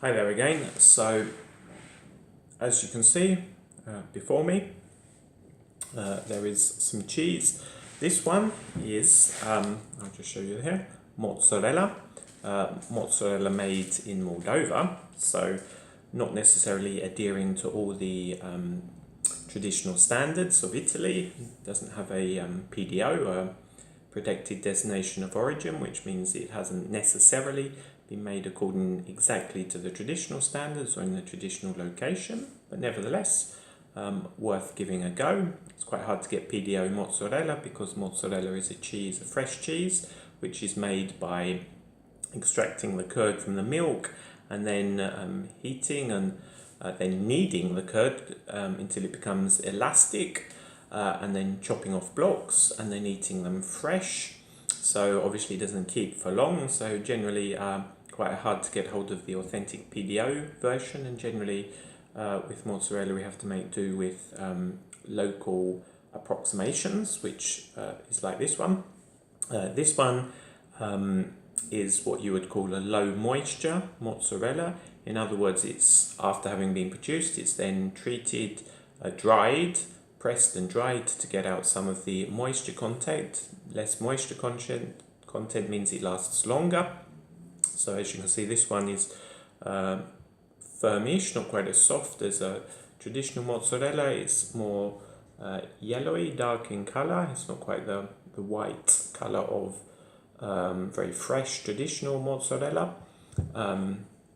Hi there again. So as you can see before me, there is some cheese. This one is, I'll just show you here, mozzarella. Mozzarella made in Moldova, so not necessarily adhering to all the traditional standards of Italy. It doesn't have a PDO, a protected designation of origin, which means it hasn't necessarily been made according exactly to the traditional standards or in the traditional location, but nevertheless worth giving a go. It's quite hard to get PDO mozzarella because mozzarella is a cheese, a fresh cheese, which is made by extracting the curd from the milk and then heating and then kneading the curd until it becomes elastic, and then chopping off blocks and then eating them fresh. So obviously it doesn't keep for long, so generally quite hard to get hold of the authentic PDO version, and generally with mozzarella we have to make do with local approximations, which is like this one. This one is what you would call a low moisture mozzarella. In other words, it's after having been produced, it's then treated, dried, pressed and dried to get out some of the moisture content. Less moisture content means it lasts longer. So as you can see, this one is firmish, not quite as soft as a traditional mozzarella. It's more yellowy, dark in colour. It's not quite the white colour of very fresh traditional mozzarella.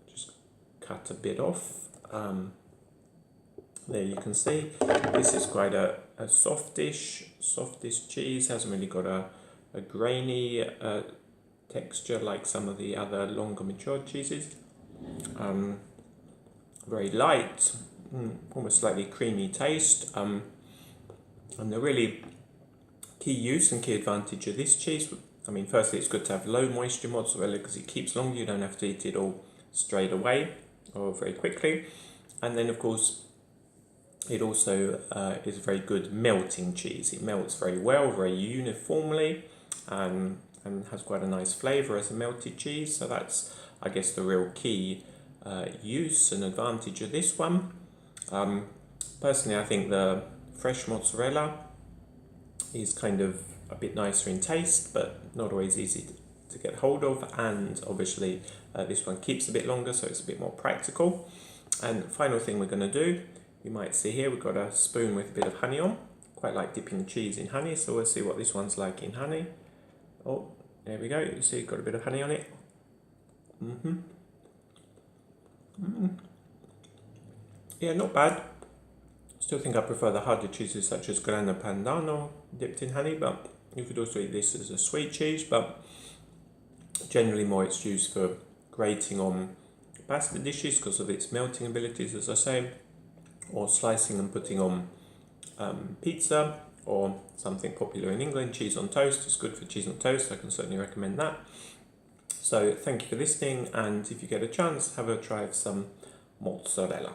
Just cut a bit off. There you can see this is quite a softish cheese. Hasn't really got a grainy texture like some of the other longer matured cheeses. Very light, almost slightly creamy taste. And the really key use and key advantage of this cheese, I mean, firstly it's good to have low moisture mozzarella because it keeps longer. You don't have to eat it all straight away or very quickly. And then of course it also is a very good melting cheese. It melts very well, very uniformly, and has quite a nice flavour as a melted cheese. So that's, I guess, the real key use and advantage of this one. Personally, I think the fresh mozzarella is kind of a bit nicer in taste, but not always easy to get hold of. And obviously this one keeps a bit longer, so it's a bit more practical. And the final thing we're going to do, you might see here, we've got a spoon with a bit of honey on. Quite like dipping cheese in honey, so we'll see what this one's like in honey. Oh, there we go. You see, it's got a bit of honey on it. Yeah, not bad. Still think I prefer the harder cheeses such as Grana Padano dipped in honey, but you could also eat this as a sweet cheese. But generally, more it's used for grating on pasta dishes because of its melting abilities, as I say, or slicing and putting on pizza, or something popular in England, cheese on toast. It's good for cheese on toast. I can certainly recommend that. So thank you for listening, and if you get a chance, have a try of some mozzarella.